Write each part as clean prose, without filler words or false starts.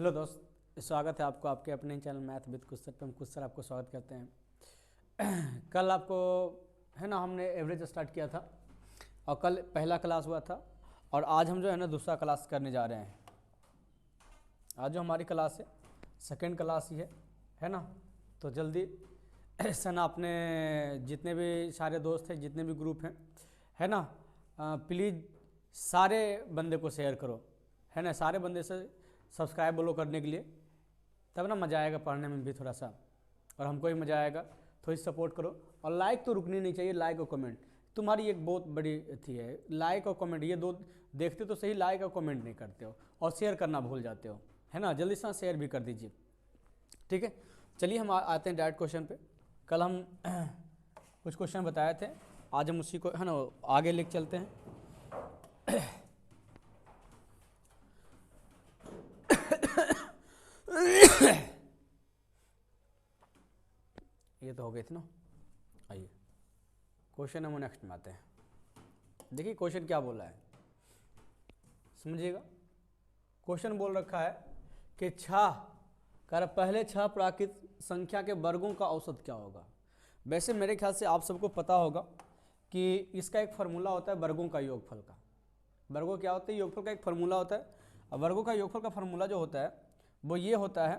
Hello दोस्त, स्वागत है आपको आपके अपने चैनल मैथ विद कुछ सर पे। हम कुछ सर आपको स्वागत करते हैं। कल आपको है ना हमने एवरेज स्टार्ट किया था और कल पहला क्लास हुआ था और आज हम जो है ना दूसरा क्लास करने जा रहे हैं। आज जो हमारी क्लास है सेकंड क्लास ही है ना। तो जल्दी से ना अपने जितने भी सारे दोस्त हैं, जितने भी ग्रुप हैं, है ना, प्लीज़ सारे बंदे को शेयर करो, है ना। सारे बंदे से सब्सक्राइब बोलो करने के लिए, तब ना मज़ा आएगा पढ़ने में भी थोड़ा सा, और हमको भी मज़ा आएगा। थोड़ी सपोर्ट करो और लाइक तो रुकनी नहीं चाहिए। लाइक और कमेंट तुम्हारी एक बहुत बड़ी थी है। लाइक और कमेंट ये दो देखते तो सही, लाइक और कमेंट नहीं करते हो और शेयर करना भूल जाते हो, है ना। जल्दी से शेयर भी कर दीजिए, ठीक है। चलिए हम आते हैं डायरेक्ट क्वेश्चन पे। कल हम कुछ क्वेश्चन बताए थे, आज हम उसी को है ना आगे लेके चलते हैं। ये तो हो गई थी ना। आइए क्वेश्चन हम नेक्स्ट में आते हैं। देखिए क्वेश्चन क्या बोला है, समझिएगा। क्वेश्चन बोल रखा है कि पहले 6 प्राकृत संख्या के वर्गों का औसत क्या होगा। वैसे मेरे ख्याल से आप सबको पता होगा कि इसका एक फार्मूला होता है वर्गों का योगफल का। वर्गों क्या होता है, योगफल का एक फार्मूला होता है। और वर्गों का योगफल का फार्मूला जो होता है वो ये होता है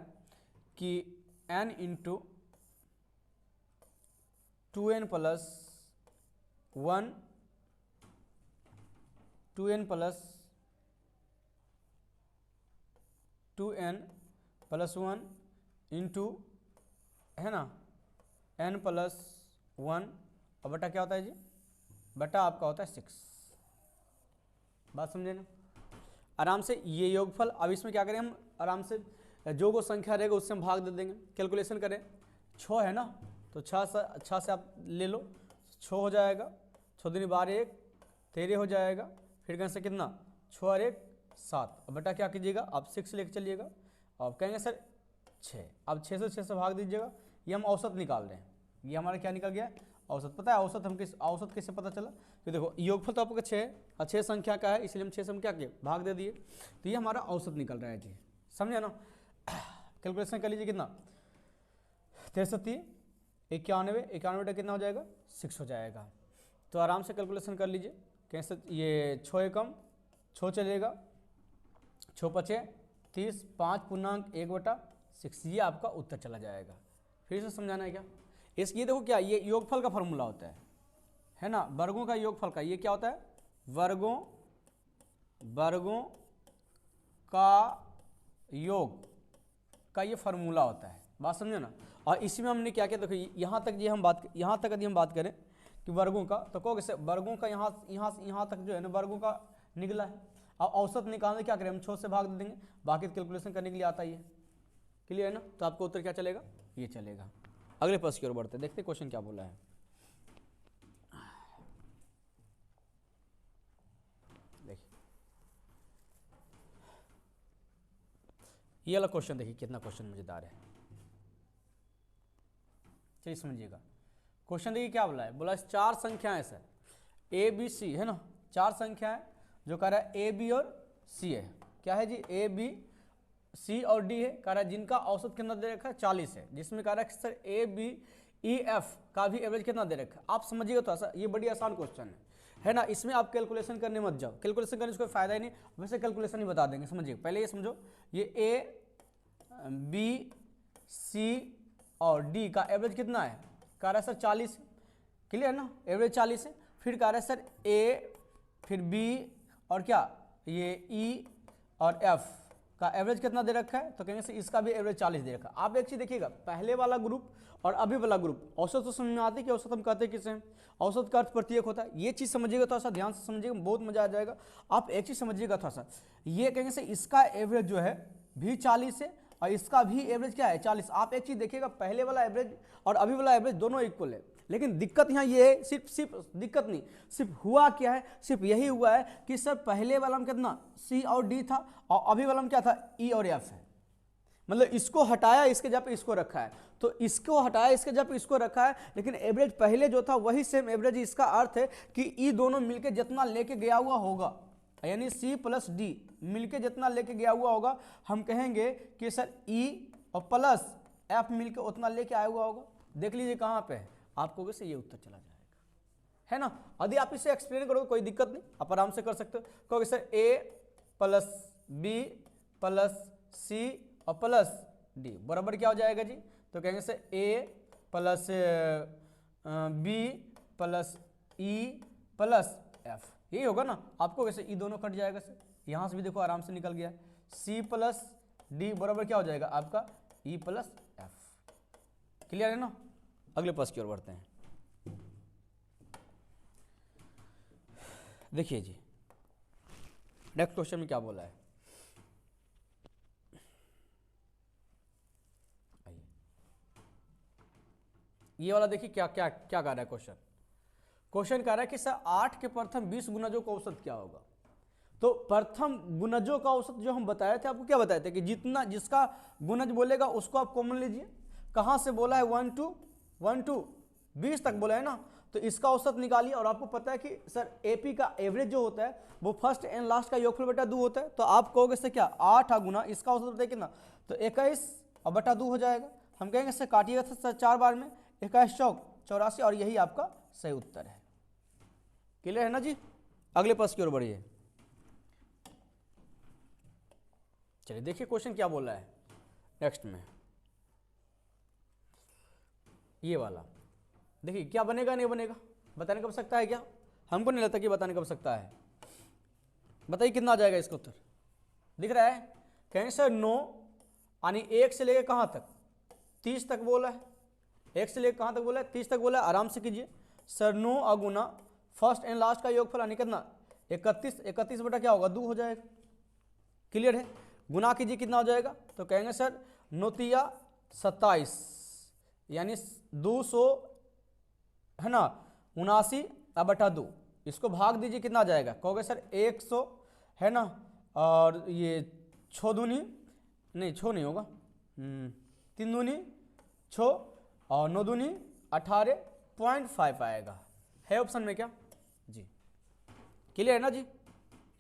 कि n into 2n plus 1 2n plus 1 into है ना n प्लस 1 और बटा क्या होता है जी, बटा आपका होता है 6। बात समझे ना आराम से। ये योगफल, अब इसमें क्या करें हम, आराम से जो को संख्या रहेगा उससे हम भाग दे देंगे। कैलकुलेशन करें, 6 है ना, तो 6 से आप ले लो, 6 हो जाएगा। 6 दूनी 12 1 13 हो जाएगा। फिर कहें से कितना, 6 और 1 7। अब बेटा क्या कीजिएगा, आप 6 लेके चलिएगा। अब कहेंगे सर 6, अब 6 से भाग दीजिएगा। ये हम औसत निकाल रहे हैं, ये हमारा क्या निकल गया, औसत। पता है औसत औसत कैसे पता चला, कि देखो योगफल तो आपका 6 और 6 संख्या का है, इसलिए हम 6 से हम क्या किए, भाग दे दिए। तो ये हमारा औसत निकल रहा है जी, समझे ना। कैलकुलेशन कर लीजिए, कितना 63 91 91 कितना हो जाएगा, 6 हो जाएगा। तो आराम से कैलकुलेशन कर लीजिए। कैसे, ये 6 एकम 6 चलेगा, 6 5 30 5 पूर्णांक 1/6, ये आपका उत्तर चला जाएगा। फिर से समझाना है क्या, ये देखो क्या, ये योगफल का फॉर्मूला होता है ना। वर्गों का योगफल का ये क्या होता है, वर्गों का योग का ये फार्मूला होता है। बात समझे ना। और इसी में हमने क्या किया, देखो यहाँ तक यदि हम बात करें कि वर्गों का, तो कहोगे से वर्गों का यहाँ तक जो है ना वर्गों का निकला है। अब औसत निकालने क्या करें, हम 6 से भाग दे देंगे, बाकी कैलकुलेशन करने के लिए आता ही है। क्लियर है ना। तो आपको उत्तर क्या चलेगा, ये चलेगा। अगले प्रश्न की ओर बढ़ते, देखते क्वेश्चन क्या बोला है। देखिए ये वाला क्वेश्चन, देखिए कितना क्वेश्चन मजेदार है। चलिए समझिएगा। क्वेश्चन देखिए क्या बोला है, बोला 4 संख्याएं सर ए बी सी, है ना। 4 संख्याएं जो कह रहा है ए बी और सी है। क्या है जी, ए बी सी और डी है। कह रहा है जिनका औसत कितना दे रखा है, 40 है। जिसमें कह रहा है sir A B E F का भी एवरेज कितना दे रखा है। आप समझिएगा तो ऐसा, ये बड़ी आसान क्वेश्चन है ना। इसमें आप कैलकुलेशन करने मत जाओ, कैलकुलेशन करने से कोई फायदा ही नहीं। वैसे कैलकुलेशन ही बता देंगे, समझिए। पहले ये समझो, ये ए बी सी और डी का एवरेज कितना है, कह रहा है सर 40। क्लियर है ना, एवरेज 40 है। फिर कह रहा है सर ए, फिर बी और क्या, ये ई और एफ का एवरेज कितना दे रखा है, तो कहेंगे से इसका भी एवरेज 40 दे रखा है। आप एक चीज देखिएगा, पहले वाला ग्रुप और अभी वाला ग्रुप, औसत तो समझ में आती है कि औसत हम कहते हैं किसे, औसत का अर्थ प्रत्येक होता है। ये चीज समझिएगा थोड़ा सा, ध्यान से समझिएगा, बहुत मजा आ जाएगा। आप एक चीज समझिएगा थोड़ा सा, ये कहेंगे से इसका एवरेज जो है भी 40 है और इसका भी एवरेज क्या है, 40। आप एक चीज देखिएगा, पहले वाला एवरेज और अभी वाला एवरेज दोनों इक्वल है। लेकिन दिक्कत यहाँ ये है, सिर्फ दिक्कत नहीं, सिर्फ हुआ क्या है, सिर्फ यही हुआ है कि सर पहले वाला में कितना सी और डी था और अभी वाला में क्या था, ई और एफ है। मतलब इसको हटाया, इसके जगह पे इसको रखा है, तो इसको हटाया, इसके जगह पे इसको रखा है, लेकिन एवरेज पहले जो था वही सेम एवरेज। इसका अर्थ है कि ई दोनों मिलके जितना लेके गया हुआ होगा यानी सी प्लस डी मिलके जितना लेके गया हुआ होगा हम कहेंगे कि सर ई और प्लस एफ मिलके उतना लेके आया हुआ होगा। देख लीजिए कहाँ पे है, आपको वैसे ये उत्तर चला जाएगा, है ना। यदि आप इसे एक्सप्लेन करोगे कोई दिक्कत नहीं, आप आराम से कर सकते हो। कहोगे sir A plus B plus सी और प्लस डी बराबर क्या हो जाएगा जी, तो कहेंगे sir A plus B plus E plus F, यही होगा ना। आपको वैसे ई दोनों कट जाएगा सर, यहाँ से भी देखो आराम से निकल गया। सी प्लस डी बराबर क्या हो जाएगा आपका ई प्लस एफ। क्लियर है ना। अगले प्रश्न की ओर बढ़ते हैं। देखिए जी नेक्स्ट क्वेश्चन में क्या बोला है, आइए ये वाला देखिए क्या क्या क्या कह रहा है क्वेश्चन। क्वेश्चन कह रहा है कि सर 8 के प्रथम 20 गुणजों का औसत क्या होगा। तो प्रथम गुणजों का औसत जो हम बताए थे, आपको क्या बताए थे कि जितना जिसका गुणज बोलेगा उसको आप कॉमन लीजिए। कहाँ से बोला है 1 to 20 तक बोला है ना, तो इसका औसत निकालिए। और आपको पता है कि सर एपी का एवरेज जो होता है वो फर्स्ट एंड लास्ट का योगफल बटा 2 होता है। तो आप कहोगे से क्या 8 गुना इसका औसत बताइए कितना, तो 21 और बटा 2 हो जाएगा। हम कहेंगे सर काटिएगा सर 4 बार में, 21 चौक 84 और यही आपका सही उत्तर है। क्लियर है ना जी। अगले प्रश्न की ओर बढ़िए। चलिए देखिए क्वेश्चन क्या बोल रहा है नेक्स्ट में, ये वाला देखिए क्या बनेगा नहीं बनेगा, बताने कब सकता है क्या, हमको नहीं लगता कि बताने कब सकता है। बताइए कितना आ जाएगा इसका उत्तर, दिख रहा है। कहें सर 9 यानी 1 से लेकर कहाँ तक 30 तक बोला है, 1 से लेकर कहाँ तक बोला है 30 तक बोला है। आराम से कीजिए sir 9 Guna first and last का योगफल यानी कितना 31, 31 बटा क्या होगा 2 हो जाएगा। क्लियर है। गुना कीजिए कितना हो जाएगा, तो कहेंगे सर 9 27 यानी 200 है ना 79 बटा 2। इसको भाग दीजिए कितना आ जाएगा, कहोगे सर 100 है ना, और ये 6 दूनी नहीं 6 नहीं होगा 3 दूनी 6 और 9 दूनी 18.5 आएगा। है ऑप्शन में क्या जी। क्लियर है ना जी।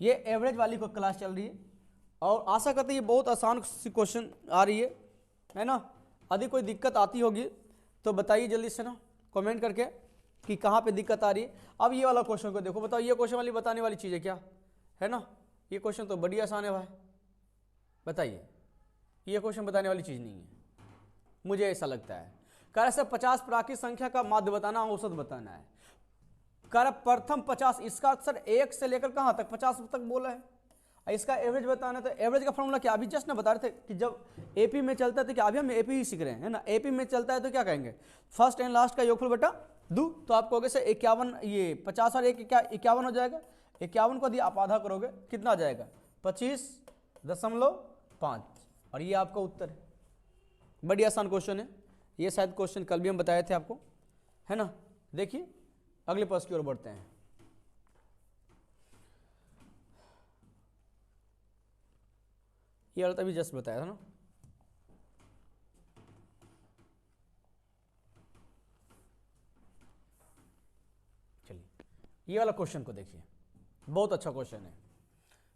ये एवरेज वाली को क्लास चल रही है और आशा करते हैं ये बहुत आसान सी क्वेश्चन आ रही है ना। यदि कोई दिक्कत आती होगी तो बताइए जल्दी से ना कमेंट करके कि कहाँ पे दिक्कत आ रही है। अब ये वाला क्वेश्चन को देखो, बताओ ये क्वेश्चन वाली बताने वाली चीज़ है क्या, है ना। ये क्वेश्चन तो बड़ी आसान है भाई, बताइए ये क्वेश्चन बताने वाली चीज़ नहीं है, मुझे ऐसा लगता है। कह रहा सर 50 प्राकृतिक संख्या का माध्य बताना, औसत बताना है। कह रहा प्रथम 50, इसका सर 1 से लेकर कहाँ तक 50 तक बोला है। इसका एवरेज बताना, तो एवरेज का फॉर्मूला क्या अभी जस्ट ना बता रहे थे कि जब एपी में चलता है तो क्या अभी हम एपी ही सीख रहे हैं, है ना। एपी में चलता है तो क्या कहेंगे फर्स्ट एंड लास्ट का योगफल बटा 2। तो आप कहोगे सर 51, ये 50 और 1 क्या 51 हो जाएगा। 51 को यदि आप आधा करोगे कितना आ जाएगा 25.5 और ये आपका उत्तर है। बड़ी आसान क्वेश्चन है ये, शायद क्वेश्चन कल भी हम बताए थे आपको, है ना। देखिए अगले प्रश्न की ओर बढ़ते हैं। ये वाला तभी जस्ट बताया था ना। चलिए ये वाला क्वेश्चन को देखिए, बहुत अच्छा क्वेश्चन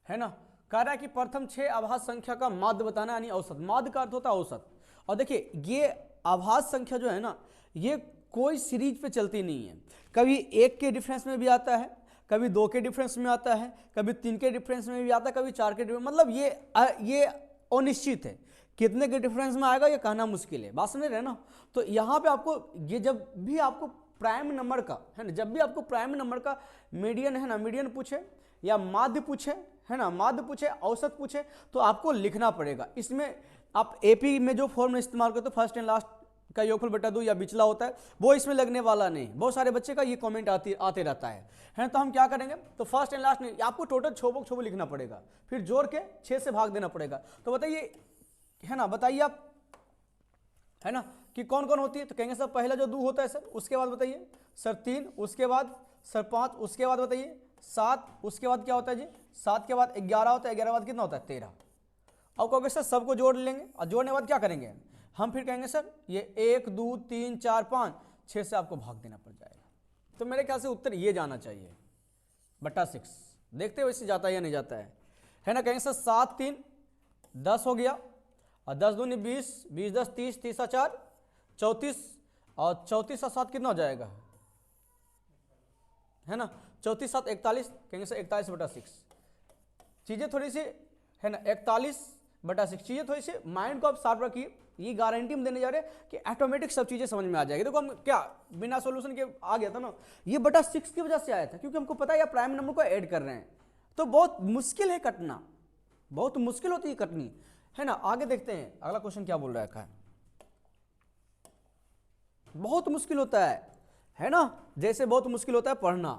है ना। कह रहा है कि प्रथम 6 आभाज्य संख्या का माध्य बताना यानी औसत। माध्य का अर्थ होता है औसत। और देखिए ये आभाज्य संख्या जो है ना ये कोई सीरीज पे चलती नहीं है, कभी 1 के डिफरेंस में भी आता है, कभी 2 के डिफरेंस में आता है, कभी 3 के डिफरेंस में भी आता है, कभी 4 के डिफरेंस, मतलब ये अनिश्चित है, कितने के डिफरेंस में आएगा ये कहना मुश्किल है। बात समझ रहे हैं ना। तो यहाँ पे आपको ये जब भी आपको प्राइम नंबर का है ना, जब भी आपको प्राइम नंबर का मीडियन है ना, मीडियन पूछे या माध्य पूछे है ना, माध्य पूछे औसत पूछे तो आपको लिखना पड़ेगा। इसमें आप एपी में जो फॉर्मूला इस्तेमाल करते हो फर्स्ट एंड लास्ट का योगफल बटा 2 या बिचला होता है वो इसमें लगने वाला नहीं। बहुत सारे बच्चे का ये कमेंट आते रहता है ना। तो हम क्या करेंगे, तो फर्स्ट एंड लास्ट नहीं, आपको टोटल 6 लिखना पड़ेगा, फिर जोड़ के 6 से भाग देना पड़ेगा। तो बताइए है ना, बताइए आप है ना कि कौन कौन होती है। तो कहेंगे सर पहला जो 2 होता है सर, उसके बाद बताइए सर 3, उसके बाद सर 5, उसके बाद बताइए 7, उसके बाद क्या होता है जी 7 के बाद 11 होता है, 11 के बाद कितना होता है 13। अब कहोगे सर सबको जोड़ लेंगे और जोड़ने के बाद क्या करेंगे हम, फिर कहेंगे सर ये 1 2 3 4 5 6 से आपको भाग देना पड़ जाएगा। तो मेरे ख्याल से उत्तर ये जाना चाहिए बटा 6, देखते हो इससे जाता है या नहीं जाता है ना। कहेंगे सर 7 3 10 हो गया, और 10 दूनी 20, 20 10 30, 30 4 34, और 34 और 7 कितना हो जाएगा, है ना 34 7 41, कहेंगे सर 41/6। चीज़ें थोड़ी सी है ना 41/6, चीज़ें थोड़ी सी माइंड को आप शार्प रखिए। ये गारंटी हम देने जा रहे हैं कि ऑटोमेटिक सब चीज़ें समझ में आ जाएगी। देखो हम क्या बिना सॉल्यूशन के आ गया था ना, ये बटा 6 की वजह से आया था, क्योंकि हमको पता है प्राइम नंबर को ऐड कर रहे हैं, तो बहुत मुश्किल है कटना, बहुत मुश्किल होती है कटनी, है ना। आगे देखते हैं अगला क्वेश्चन क्या बोल रहा है। बहुत मुश्किल होता है ना, जैसे बहुत मुश्किल होता है पढ़ना,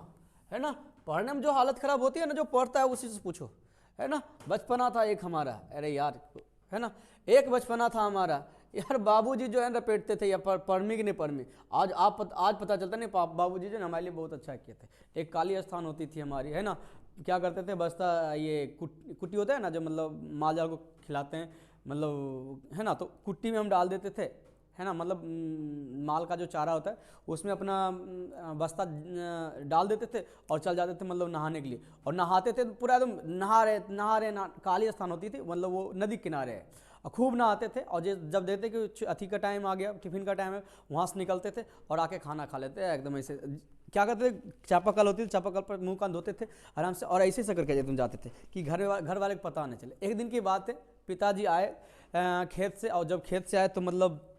है ना। पढ़ने में जो हालत खराब होती है ना, जो पढ़ता है उसी से पूछो, है ना। बचपना था एक हमारा, अरे यार, है ना, एक बचपना था हमारा यार, बाबूजी जो है ना रपेटते थे या पढ़मी कि नहीं पढ़मी। आज पता चलता नहीं, बाबूजी जो हमारे लिए बहुत अच्छा किए थे। एक काली स्थान होती थी हमारी, है ना, क्या करते थे, बस्ता ये कुट्टी होता है ना, जो मतलब माल जाल को खिलाते हैं, मतलब है ना, तो कुट्टी में हम डाल देते थे, है ना, मतलब माल का जो चारा होता है उसमें अपना बस्ता डाल देते थे और चल जाते थे मतलब नहाने के लिए, और नहाते थे पूरा एकदम नहा रहे काली स्थान होती थी, मतलब वो नदी किनारे है, और खूब नहाते थे। और जब देखते कि अथी का टाइम आ गया, टिफिन का टाइम है, वहाँ से निकलते थे और आके खाना खा लेते एकदम ऐसे। क्या करते थे, चापाकल होती थी, चापाकल पर मुँह कान धोते थे आराम से, और ऐसे से करके तुम जाते थे कि घर वाले को पता नहीं चले। एक दिन की बात है, पिताजी आए खेत से, और जब खेत से आए तो मतलब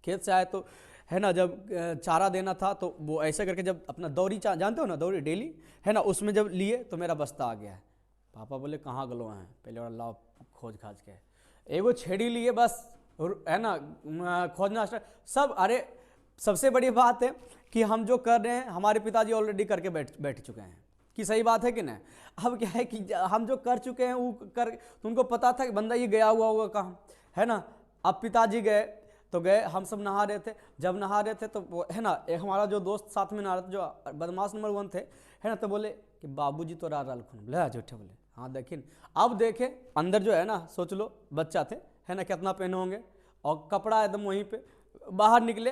खेत से आए तो है ना, जब चारा देना था तो वो ऐसे करके जब अपना दौरी जानते हो ना, दौरी डेली, है ना, उसमें जब लिए तो मेरा बस्ता आ गया है। पापा बोले कहाँ गलो हैं, पहले और लाओ खोज खाज के, एगो छेड़ी लिए बस, है ना, खोजना सब। अरे सबसे बड़ी बात है कि हम जो कर रहे हैं हमारे पिताजी ऑलरेडी करके बैठ चुके हैं, कि सही बात है कि नहीं। अब क्या है कि हम जो कर चुके हैं वो कर, तुमको पता था कि बंदा ये गया हुआ होगा कहाँ, है ना। अब पिताजी गए तो गए, हम सब नहा रहे थे, जब नहा रहे थे तो वो है ना, एक हमारा जो दोस्त साथ में नहा रहे थे, जो बदमाश नंबर 1 थे, है ना, तो बोले कि बाबूजी तो रा रहा खून, बोले झूठे, बोले हाँ देखिए। अब देखे अंदर जो है ना, सोच लो बच्चा थे, है ना, कितना पहने होंगे, और कपड़ा एकदम वहीं पे, बाहर निकले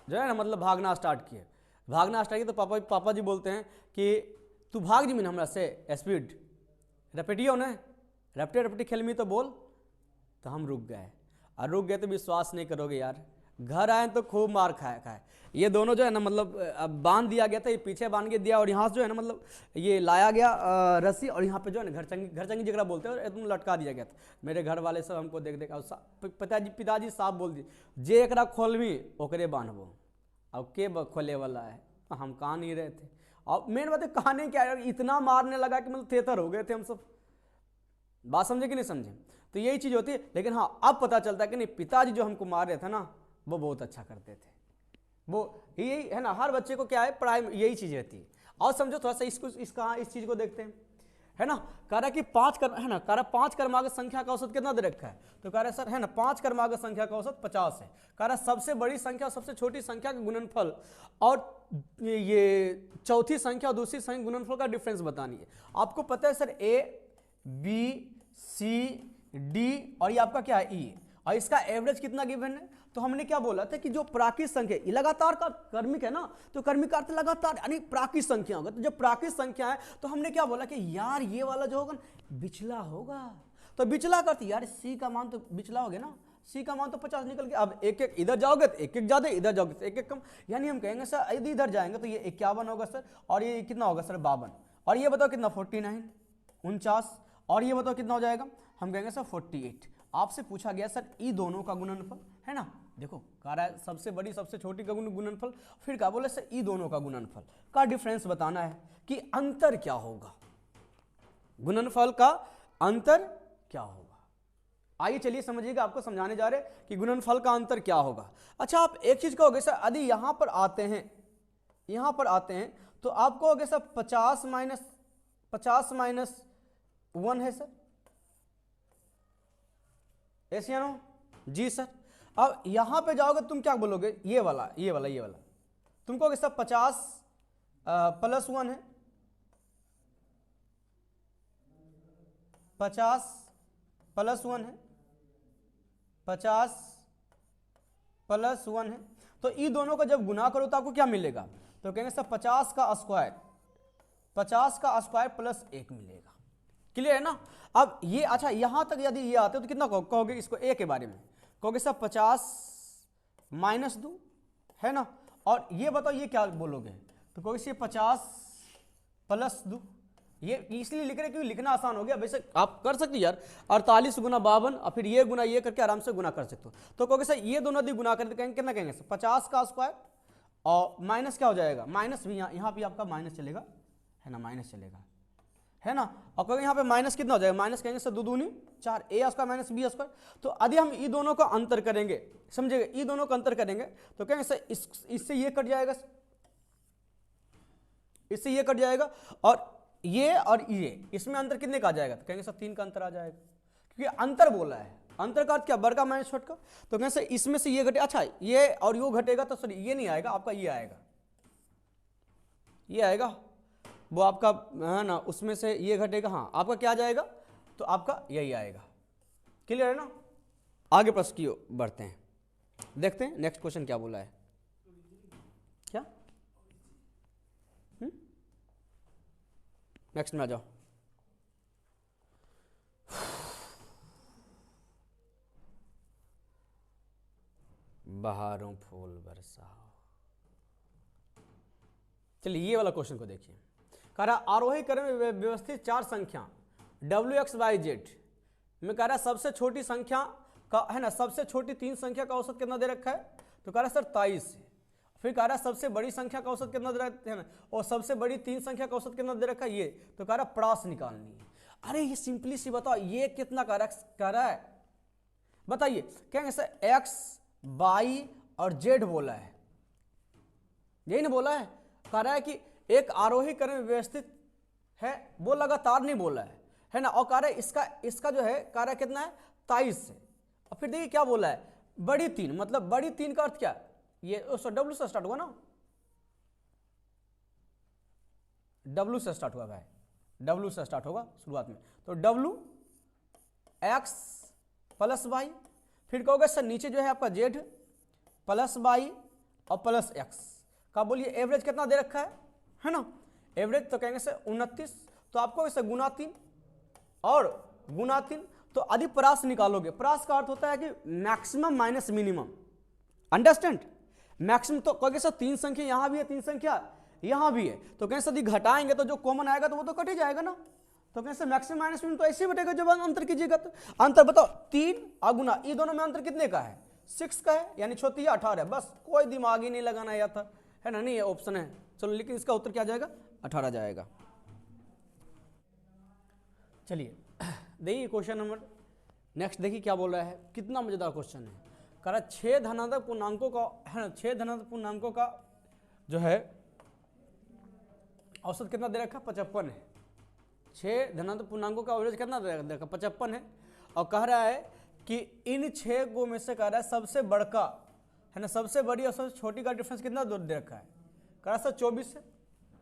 जो है ना, मतलब भागना स्टार्ट किए। तो पापा जी बोलते हैं कि तू भाग जी मिन हमरा से स्पीड, रपेटियो ने रपटे खेल तो बोल। तो हम रुक गए, और रुक गए तो विश्वास नहीं करोगे यार, घर आए तो खूब मार खाए। ये दोनों जो है ना, मतलब बांध दिया गया था, ये पीछे बांध के दिया, और यहाँ से जो है ना, मतलब ये लाया गया रस्सी, और यहाँ पे जो है ना घर चंगी जगह बोलते हैं, और एकदम लटका दिया गया था। मेरे घर वाले सब हमको देख पिताजी साफ बोल दिए, जे एकरा खोलवी ओकरे बांधबो, अब के खोले वाला है, हम कहा नहीं रहे थे। और मेन बात है कहानी क्या है, इतना मारने लगा कि मतलब थेतर हो गए थे हम सब। बात समझे कि नहीं समझे। तो यही चीज़ होती है। लेकिन हाँ अब पता चलता है कि नहीं, पिताजी जो हमको मार रहे थे ना वो बहुत अच्छा करते थे। वो यही है ना, हर बच्चे को क्या है पढ़ाई में यही चीज़ रहती है। और समझो थोड़ा सा इस चीज़ को देखते हैं, है ना। कह रहा है कि 5 कर्म है ना, कह रहा 5 क्रमागत संख्या का औसत कितना दे रखा है, तो कह रहा है सर है ना 5 क्रमागत संख्या का औसत 50 है। कह रहा सबसे बड़ी संख्या और सबसे छोटी संख्या का गुणनफल और ये चौथी संख्या और दूसरी संख्या गुणनफल का डिफरेंस बतानी है। आपको पता है sir A B C D और ये आपका क्या है E, और इसका एवरेज कितना गिवन है। तो हमने क्या बोला था कि जो प्राकृत संख्या ये लगातार का कर्मिक है ना, तो कर्मिक का अर्थ लगातार यानी प्राकृत संख्या होगा। तो जब प्राकृत संख्या है तो हमने क्या बोला कि यार ये वाला जो होगा बिचला होगा। तो बिचला करती यार C का मान तो बिचला हो गया ना, C का मान तो 50 निकल गया। अब एक एक इधर जाओगे तो एक एक ज्यादा, इधर जाओगे तो एक एक कम, यानी हम कहेंगे सर यदि इधर जाएंगे तो ये 51 होगा सर, और ये कितना होगा सर 52, और ये बताओ कितना 49 49, और ये बताओ कितना हो जाएगा, हम कहेंगे सर 48। आपसे पूछा गया सर ई दोनों का गुणनफल है ना, देखो कह रहा है सबसे बड़ी सबसे छोटी का गुणनफल, फिर क्या बोले सर ई दोनों का गुणनफल का डिफरेंस बताना है कि अंतर क्या होगा, गुणनफल का अंतर क्या होगा। आइए चलिए समझिएगा, आपको समझाने जा रहे हैं कि गुणनफल का अंतर क्या होगा। अच्छा आप एक चीज कहोगे सर यदि यहां पर आते हैं तो आप कहोगे सर 50 माइनस 1 है सर, ऐसे या नो जी सर। अब यहां पे जाओगे तुम क्या बोलोगे, ये वाला तुम कहोगे सर 50 प्लस 1 है, 50 प्लस 1 है, 50 प्लस 1 है। तो ये दोनों का जब गुना करो तो आपको क्या मिलेगा, तो कहेंगे सर 50 का स्क्वायर 50 का स्क्वायर प्लस 1 मिलेगा। क्लियर है ना। अब ये अच्छा यहां तक यदि ये आते हो तो कितना कहोगे इसको a के बारे में, कहोगे सर 50 माइनस 2 है ना, और ये बताओ ये क्या बोलोगे, तो कहोगे ये 50 प्लस 2। ये इसलिए लिख रहे क्योंकि लिखना आसान हो गया। वैसे आप कर सकते यार 48 गुना 52 और फिर ये गुना ये करके आराम से गुना कर सकते हो। तो कहोगे सर ये दोनों यदि गुना करके कहेंगे कितना, कहेंगे 50 का स्क्वायर और माइनस क्या हो जाएगा, माइनस भी यहाँ भी आपका माइनस चलेगा है ना, माइनस चलेगा है ना। और कहोगे यहाँ पे माइनस कितना हो जाएगा, माइनस कहेंगे सर 2 दूनी 4 a square minus b square. तो यदि हम ई दोनों का अंतर करेंगे, समझेगा, ई दोनों का अंतर करेंगे तो कहेंगे सर इससे ये कट जाएगा, इससे ये कट जाएगा, और ये इसमें अंतर कितने का आ जाएगा, तो कहेंगे सर 3 का अंतर आ जाएगा, क्योंकि अंतर बोला है। अंतर का अर्थ क्या, बड़का माइनस छोटा। तो कहेंगे सर इसमें से ये घटे, अच्छा ये और यो घटेगा तो सॉरी ये नहीं आएगा आपका, ये आएगा, ये आएगा वो आपका है ना, उसमें से ये घटेगा, हाँ आपका क्या आ जाएगा, तो आपका यही आएगा। क्लियर है ना। आगे प्रश्न की ओर बढ़ते हैं, देखते हैं नेक्स्ट क्वेश्चन क्या बोला है। क्या नेक्स्ट में आ जाओ। बहारों फूल बरसाओ। चलिए ये वाला क्वेश्चन को देखिए। कह रहा आरोही क्रम में व्यवस्थित 4 संख्या WXYZ में कह रहा सबसे छोटी संख्या का है ना, सबसे छोटी 3 संख्या का औसत कितना दे रखा है, तो कह रहा सर 23। फिर कह रहा सबसे बड़ी संख्या का औसत कितना दे रखा है ना, और सबसे बड़ी 3 संख्या का औसत कितना दे रखा है ये, तो कह रहा परास निकालनी है। अरे ये सिंपली सी बताओ ये कितना कह रहा है, बताइए। कहेंगे सर X Y और Z बोला है, यही ना बोला है। कह रहा है कि एक आरोही क्रम में व्यवस्थित है, वो लगातार नहीं बोला है ना, और कह रहा है इसका जो है कह रहा है कितना है 23 से। और फिर देखिए क्या बोला है, बड़ी 3, मतलब बड़ी 3 का अर्थ क्या, ये W से स्टार्ट हुआ ना, W से स्टार्ट हुआ भाई, W से स्टार्ट होगा शुरुआत में, तो W X प्लस Y, फिर कहोगे सर नीचे जो है आपका Z प्लस Y और प्लस X का बोलिए एवरेज कितना दे रखा है ना, एवरेज तो कहेंगे सर 29। तो आपको इसे गुना 3 और गुना 3, तो अधिक परास निकालोगे। परास का अर्थ होता है कि maximum minus minimum, understand. Maximum तो कहोगे सर 3 संख्या यहाँ भी है, 3 संख्या यहाँ भी है, तो कहेंगे सर घटाएंगे तो जो कॉमन आएगा तो वो तो कट ही जाएगा ना। तो कहेंगे सर मैक्सिमम माइनस मिनिमम तो ऐसे ही बटेगा जब अंतर कीजिएगा। तो अंतर बताओ 3 और गुना, ये दोनों में अंतर कितने का है, 6 का है, यानी 36 18 है। बस कोई दिमाग ही नहीं लगाना या था है ना, नहीं ये ऑप्शन है। चलो लेकिन इसका उत्तर क्या जाएगा, 18 जाएगा। चलिए देखिए क्वेश्चन नंबर नेक्स्ट, देखिए क्या बोल रहा है, कितना मजेदार क्वेश्चन है। कह रहा 6 धनात्मक पूर्णांकों का है ना, 6 धनात्मक पूर्णांकों का जो है औसत कितना दे रखा, 55 है। 6 धनात्मक पूर्णांकों का औसत कितना दे रखा, 55 है। और कह रहा है कि इन 6 को में से कह रहा है सबसे बड़का है ना, सबसे बड़ी और सबसे छोटी का डिफरेंस कितना दे रखा है, कह रहा सर 24 है।